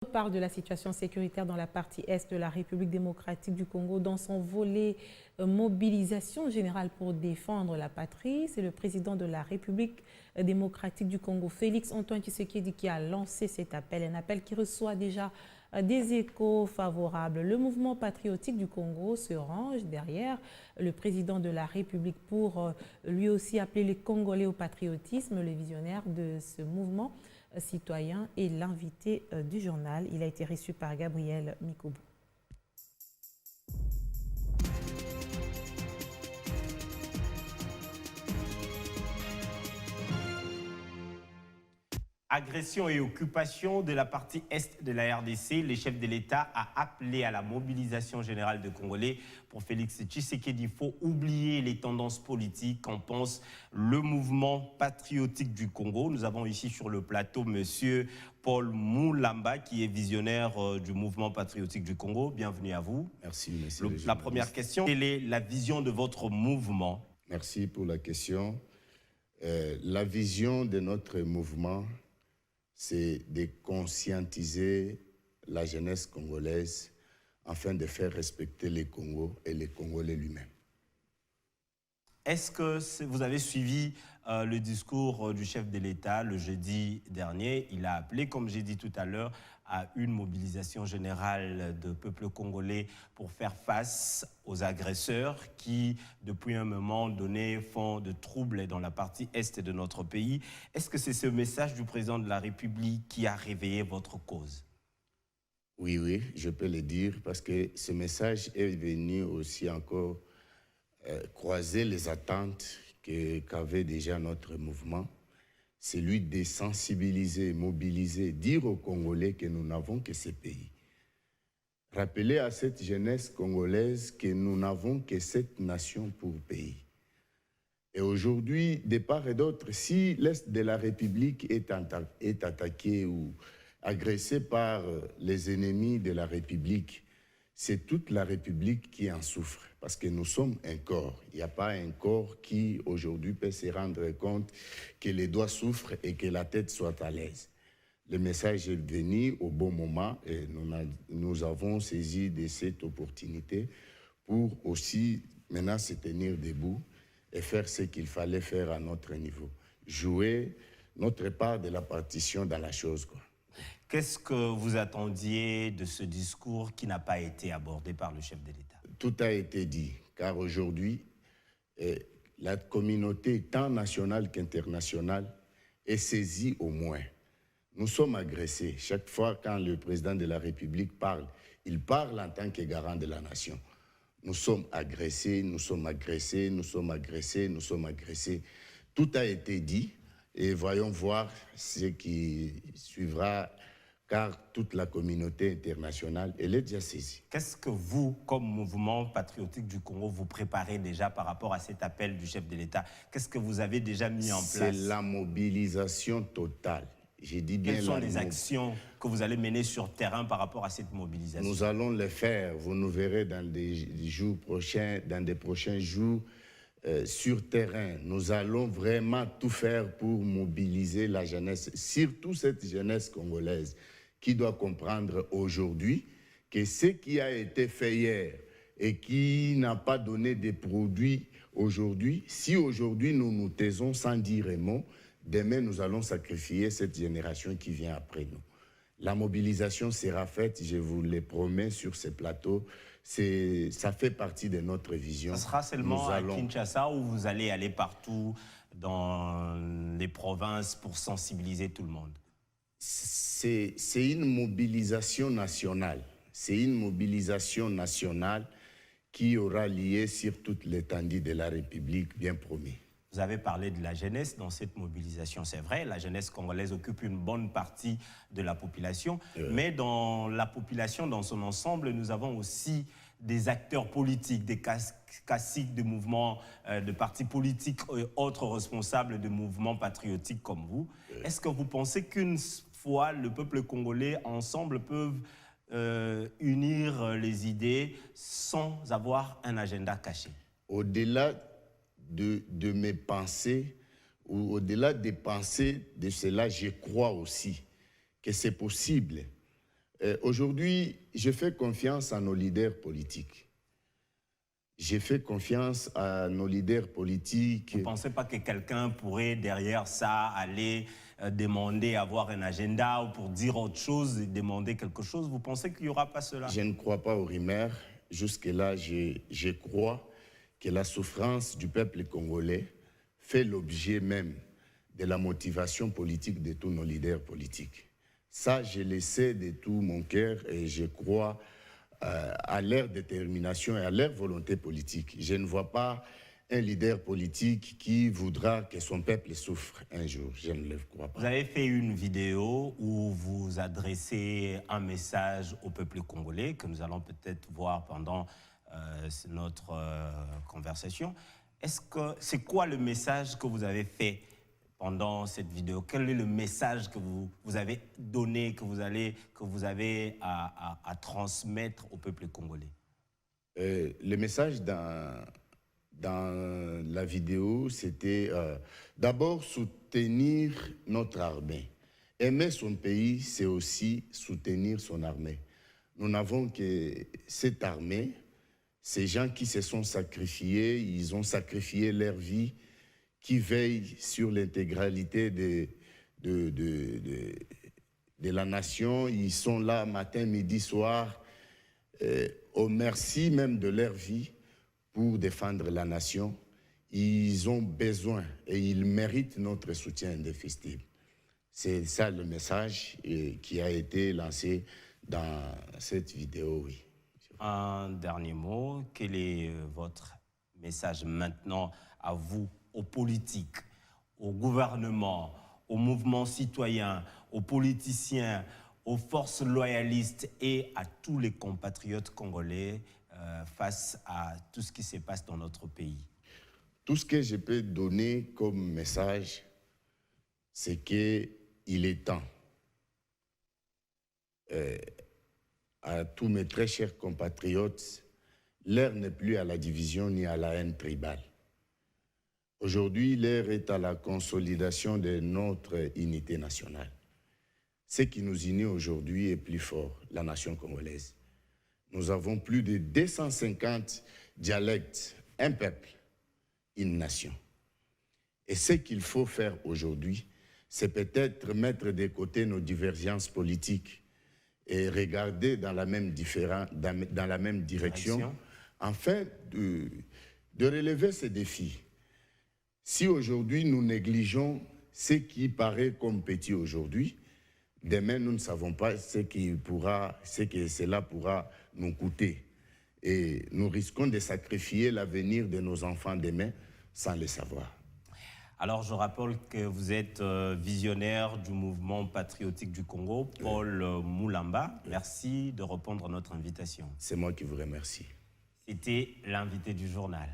Parle de la situation sécuritaire dans la partie est de la République démocratique du Congo dans son volet mobilisation générale pour défendre la patrie. C'est le président de la République démocratique du Congo, Félix Antoine Tshisekedi, qui a lancé cet appel, un appel qui reçoit déjà des échos favorables. Le mouvement patriotique du Congo se range derrière le président de la République pour lui aussi appeler les Congolais au patriotisme. Le visionnaire de ce mouvement citoyen et l'invité du journal. Il a été reçu par Gabriel Mikobo. Agression et occupation de la partie est de la RDC, le chef de l'État a appelé à la mobilisation générale de Congolais. Pour Félix Tshisekedi, il faut oublier les tendances politiques qu'en pense le mouvement patriotique du Congo. Nous avons ici sur le plateau M. Paul Moulamba, qui est visionnaire du mouvement patriotique du Congo. Bienvenue à vous. Merci, monsieur. La première question, quelle est la vision de votre mouvement? Merci pour la question. La vision de notre mouvement, c'est de conscientiser la jeunesse congolaise afin de faire respecter les Congos et les Congolais lui-même. Est-ce que vous avez suivi le discours du chef de l'État le jeudi dernier? Il a appelé, comme j'ai dit tout à l'heure, à une mobilisation générale de peuple congolais pour faire face aux agresseurs qui, depuis un moment donné, font de troubles dans la partie est de notre pays. Est-ce que c'est ce message du président de la République qui a réveillé votre cause? Oui, je peux le dire, parce que ce message est venu aussi encore croiser les attentes qu'avait déjà notre mouvement. C'est lui de sensibiliser, mobiliser, dire aux Congolais que nous n'avons que ce pays. Rappeler à cette jeunesse congolaise que nous n'avons que cette nation pour pays. Et aujourd'hui, de part et d'autre, si l'Est de la République est attaqué ou agressé par les ennemis de la République, c'est toute la République qui en souffre, parce que nous sommes un corps. Il n'y a pas un corps qui, aujourd'hui, peut se rendre compte que les doigts souffrent et que la tête soit à l'aise. Le message est venu au bon moment et nous avons saisi de cette opportunité pour aussi maintenant se tenir debout et faire ce qu'il fallait faire à notre niveau. Jouer notre part de la partition dans la chose, quoi. Qu'est-ce que vous attendiez de ce discours qui n'a pas été abordé par le chef de l'État? Tout a été dit, car aujourd'hui, la communauté, tant nationale qu'internationale, est saisie au moins. Nous sommes agressés. Chaque fois quand le président de la République parle, il parle en tant que garant de la nation. Nous sommes agressés, nous sommes agressés, nous sommes agressés, nous sommes agressés. Tout a été dit et voyons voir ce qui suivra, car toute la communauté internationale, elle est déjà saisie. Qu'est-ce que vous, comme mouvement patriotique du Congo, vous préparez déjà par rapport à cet appel du chef de l'État? Qu'est-ce que vous avez déjà mis en place? C'est la mobilisation totale. J'ai dit bien. Quelles sont les actions que vous allez mener sur terrain par rapport à cette mobilisation? Nous allons les faire. Vous nous verrez dans des jours prochains, dans des prochains jours, sur terrain. Nous allons vraiment tout faire pour mobiliser la jeunesse, surtout cette jeunesse congolaise, qui doit comprendre aujourd'hui que ce qui a été fait hier et qui n'a pas donné des produits aujourd'hui, si aujourd'hui nous nous taisons sans dire un mot, demain nous allons sacrifier cette génération qui vient après nous. La mobilisation sera faite, je vous le promets, sur ces plateaux. Ça fait partie de notre vision. Ce sera seulement à Kinshasa ou vous allez aller partout dans les provinces pour sensibiliser tout le monde? C'est une mobilisation nationale. C'est une mobilisation nationale qui aura lieu sur toute l'étendue de la République, bien promis. Vous avez parlé de la jeunesse dans cette mobilisation, c'est vrai, la jeunesse congolaise occupe une bonne partie de la population, mais dans la population, dans son ensemble, nous avons aussi des acteurs politiques, des caciques de mouvements, de partis politiques et autres responsables de mouvements patriotiques comme vous. Est-ce que vous pensez qu'une fois le peuple congolais ensemble peuvent unir les idées sans avoir un agenda caché? Au-delà de mes pensées, ou au-delà des pensées de cela, je crois aussi que c'est possible Aujourd'hui, je fais confiance à nos leaders politiques. J'ai fait confiance à nos leaders politiques. Vous ne pensez pas que quelqu'un pourrait, derrière ça, aller demander, avoir un agenda ou pour dire autre chose, demander quelque chose? Vous pensez qu'il n'y aura pas cela? Je ne crois pas aux rumeurs. Jusque-là, je crois que la souffrance du peuple congolais fait l'objet même de la motivation politique de tous nos leaders politiques. Ça, je le sais de tout mon cœur et je crois à leur détermination et à leur volonté politique. Je ne vois pas un leader politique qui voudra que son peuple souffre un jour. Je ne le crois pas. Vous avez fait une vidéo où vous adressez un message au peuple congolais que nous allons peut-être voir pendant notre conversation. C'est quoi le message que vous avez fait pendant cette vidéo? Quel est le message que vous avez donné, que vous avez à transmettre au peuple congolais? Le message dans la vidéo, c'était d'abord soutenir notre armée. Aimer son pays, c'est aussi soutenir son armée. Nous n'avons que cette armée, ces gens qui se sont sacrifiés, ils ont sacrifié leur vie, qui veillent sur l'intégralité de la nation. Ils sont là matin, midi, soir, au merci même de leur vie pour défendre la nation. Ils ont besoin et ils méritent notre soutien indéfectible. C'est ça le message qui a été lancé dans cette vidéo, oui. Un dernier mot, quel est votre message maintenant à vous, aux politiques, au gouvernement, aux mouvements citoyens, aux politiciens, aux forces loyalistes et à tous les compatriotes congolais face à tout ce qui se passe dans notre pays? Tout ce que je peux donner comme message, c'est qu'il est temps à tous mes très chers compatriotes, l'heure n'est plus à la division ni à la haine tribale. Aujourd'hui, l'heure est à la consolidation de notre unité nationale. Ce qui nous unit aujourd'hui est plus fort, la nation congolaise. Nous avons plus de 250 dialectes, un peuple, une nation. Et ce qu'il faut faire aujourd'hui, c'est peut-être mettre de côté nos divergences politiques et regarder dans la même direction afin de relever ces défis. Si aujourd'hui nous négligeons ce qui paraît comme petit aujourd'hui, demain nous ne savons pas ce que cela pourra nous coûter. Et nous risquons de sacrifier l'avenir de nos enfants demain sans le savoir. Alors, je rappelle que vous êtes visionnaire du mouvement patriotique du Congo, Paul Moulamba. Merci de répondre à notre invitation. C'est moi qui vous remercie. C'était l'invité du journal.